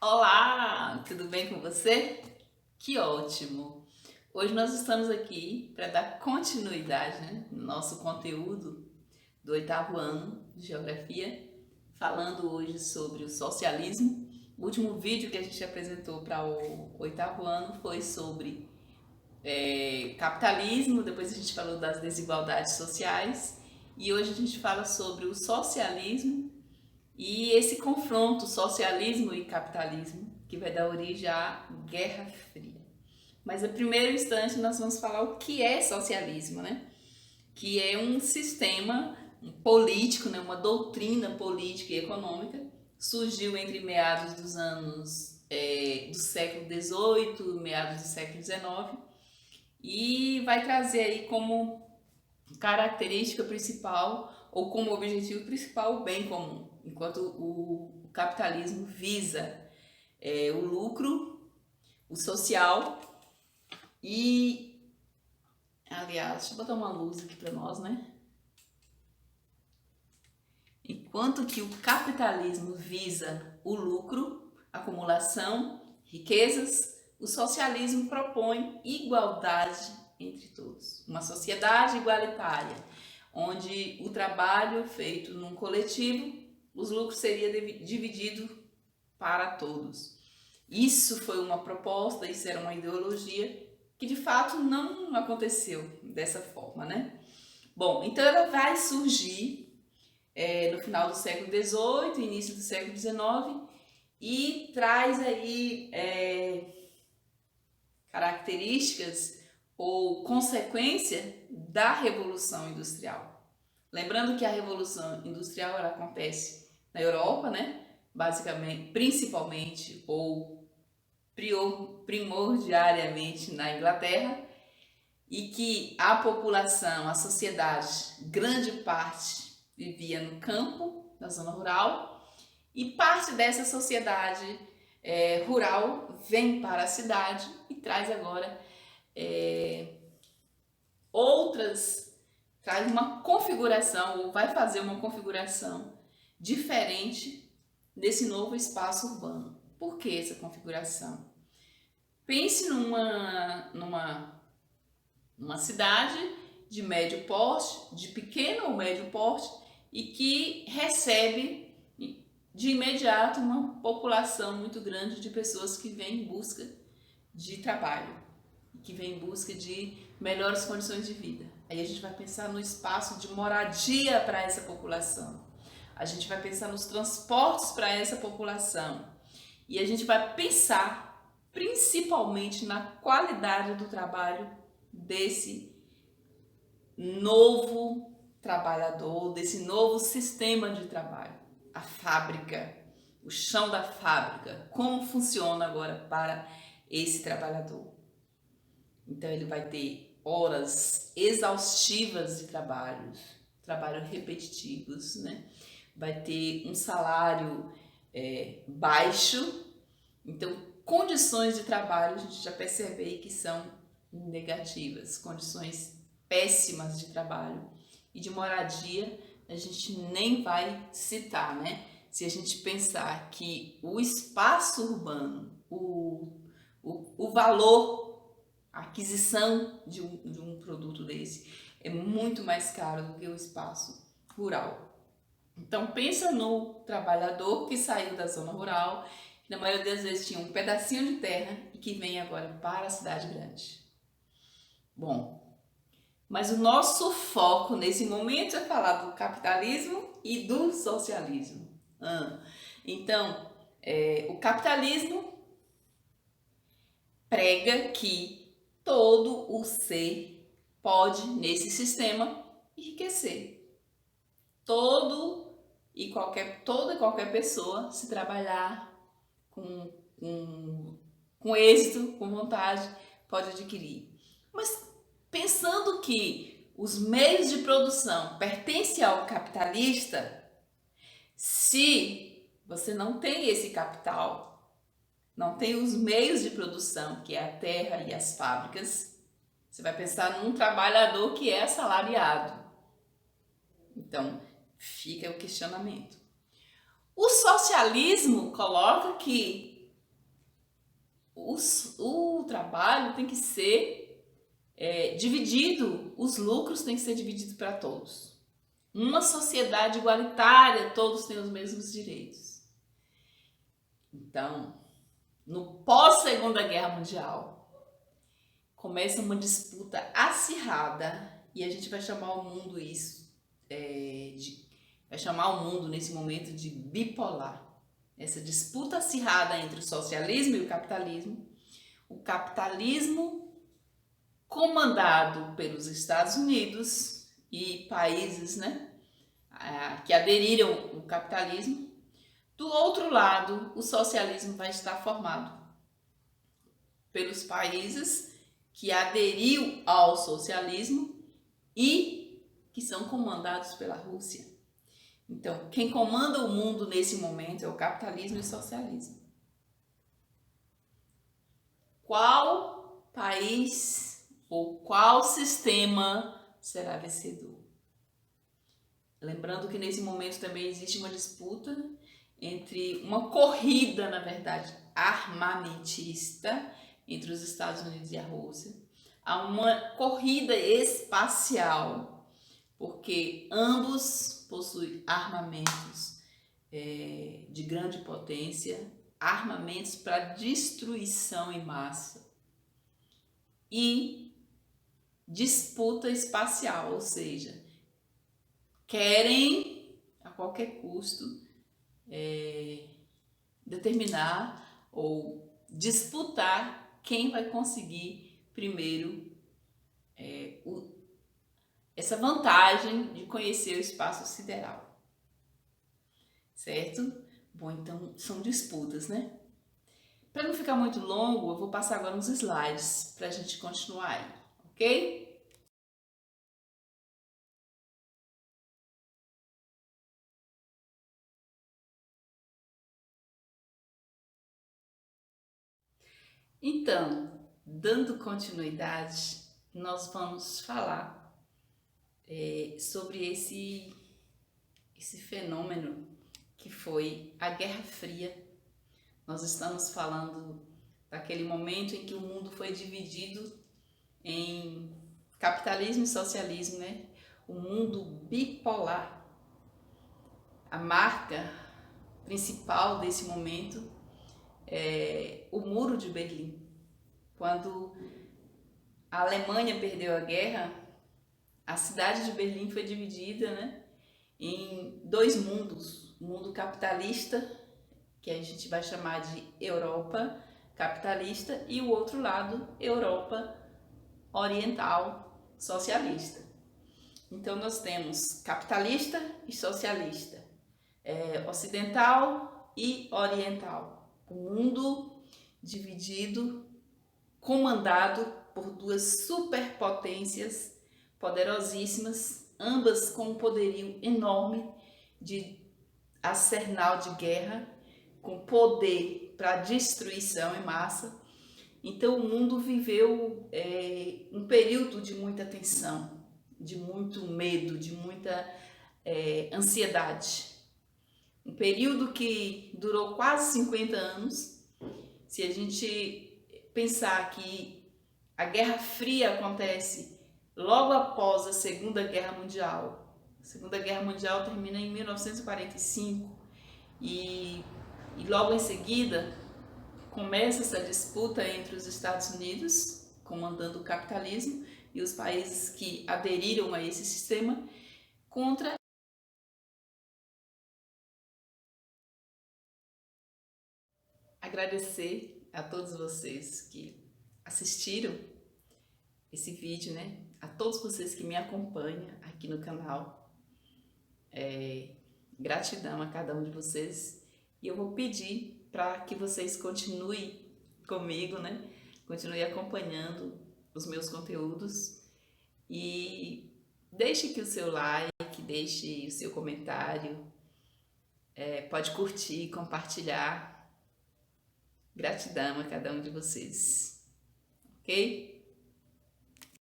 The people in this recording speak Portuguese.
Olá, tudo bem com você? Que ótimo! Hoje nós estamos aqui para dar continuidade, no nosso conteúdo do oitavo ano de Geografia, falando hoje sobre o socialismo. O último vídeo que a gente apresentou para o oitavo ano foi sobre capitalismo, depois a gente falou das desigualdades sociais e hoje a gente fala sobre o socialismo e esse confronto socialismo e capitalismo que vai dar origem à Guerra Fria. Mas no primeiro instante nós vamos falar o que é socialismo, Que é um sistema político, uma doutrina política e econômica, surgiu entre meados dos anos do século XVIII, meados do século XIX, e vai trazer aí como característica principal ou como objetivo principal o bem comum, enquanto o capitalismo visa o lucro, o social e, aliás, deixa eu botar uma luz aqui para nós, Enquanto que o capitalismo visa o lucro, acumulação, riquezas, o socialismo propõe igualdade entre todos. Uma sociedade igualitária, onde o trabalho feito num coletivo, os lucros seriam divididos para todos. Isso foi uma proposta, isso era uma ideologia que de fato não aconteceu dessa forma, Bom, então ela vai surgir no final do século XVIII, início do século XIX, e traz aí características ou consequência da Revolução Industrial. Lembrando que a Revolução Industrial ela acontece na Europa, basicamente, principalmente ou primordiariamente na Inglaterra, e que a população, a sociedade, grande parte vivia no campo, na zona rural, e parte dessa sociedade rural vem para a cidade e traz agora traz uma configuração, ou vai fazer uma configuração diferente desse novo espaço urbano. Por que essa configuração? Pense numa cidade de médio porte, de pequeno ou médio porte, e que recebe de imediato uma população muito grande de pessoas que vêm em busca de trabalho, que vêm em busca de melhores condições de vida. Aí a gente vai pensar no espaço de moradia para essa população, a gente vai pensar nos transportes para essa população e a gente vai pensar principalmente na qualidade do trabalho desse novo trabalhador, desse novo sistema de trabalho, a fábrica, o chão da fábrica, como funciona agora para esse trabalhador. Então ele vai ter horas exaustivas de trabalhos repetitivos, Vai ter um salário baixo, então condições de trabalho a gente já percebe aí que são negativas, condições péssimas de trabalho e de moradia a gente nem vai citar, Se a gente pensar que o espaço urbano, o valor, a aquisição de um produto desse é muito mais caro do que o espaço rural. Então pensa no trabalhador que saiu da zona rural, que na maioria das vezes tinha um pedacinho de terra e que vem agora para a cidade grande. Bom, mas o nosso foco nesse momento é falar do capitalismo e do socialismo. Então, o capitalismo prega que todo o ser pode, nesse sistema, enriquecer. Toda e qualquer pessoa, se trabalhar com êxito, com vontade, pode adquirir. Mas pensando que os meios de produção pertencem ao capitalista, se você não tem esse capital, não tem os meios de produção, que é a terra e as fábricas, você vai pensar num trabalhador que é assalariado. Então, fica o questionamento. O socialismo coloca que o trabalho tem que ser dividido, os lucros têm que ser divididos para todos. Uma sociedade igualitária, todos têm os mesmos direitos. Então, no pós-Segunda Guerra Mundial, começa uma disputa acirrada e a gente vai chamar o mundo vai chamar o mundo nesse momento de bipolar. Essa disputa acirrada entre o socialismo e o capitalismo comandado pelos Estados Unidos e países, né, que aderiram ao capitalismo. Do outro lado, o socialismo vai estar formado pelos países que aderiu ao socialismo e que são comandados pela Rússia. Então, quem comanda o mundo nesse momento é o capitalismo e o socialismo. Qual país ou qual sistema será vencedor? Lembrando que nesse momento também existe uma disputa entre uma corrida, na verdade, armamentista entre os Estados Unidos e a Rússia. Há uma corrida espacial, porque ambos possuem armamentos de grande potência, armamentos para destruição em massa e disputa espacial, ou seja, querem a qualquer custo determinar ou disputar quem vai conseguir primeiro essa vantagem de conhecer o espaço sideral, certo? Bom, então são disputas, né? Para não ficar muito longo, eu vou passar agora uns slides para a gente continuar aí, ok? Então, dando continuidade, nós vamos falar sobre esse fenômeno que foi a Guerra Fria. Nós estamos falando daquele momento em que o mundo foi dividido em capitalismo e socialismo, né? O mundo bipolar. A marca principal desse momento é o Muro de Berlim. Quando a Alemanha perdeu a guerra, a cidade de Berlim foi dividida, né, em dois mundos. O mundo capitalista, que a gente vai chamar de Europa capitalista, e o outro lado, Europa oriental socialista. Então nós temos capitalista e socialista, ocidental e oriental. O mundo dividido, comandado por duas superpotências poderosíssimas, ambas com um poderio enorme de arsenal de guerra, com poder para destruição em massa. Então o mundo viveu um período de muita tensão, de muito medo, de muita ansiedade. Um período que durou quase 50 anos. Se a gente pensar que a Guerra Fria acontece logo após a Segunda Guerra Mundial. A Segunda Guerra Mundial termina em 1945 e logo em seguida começa essa disputa entre os Estados Unidos, comandando o capitalismo, e os países que aderiram a esse sistema contra agradecer a todos vocês que assistiram esse vídeo, né? A todos vocês que me acompanham aqui no canal. Gratidão a cada um de vocês. E eu vou pedir para que vocês continuem comigo, né? Continue acompanhando os meus conteúdos e deixe aqui o seu like, deixe o seu comentário, pode curtir, compartilhar. Gratidão a cada um de vocês, ok?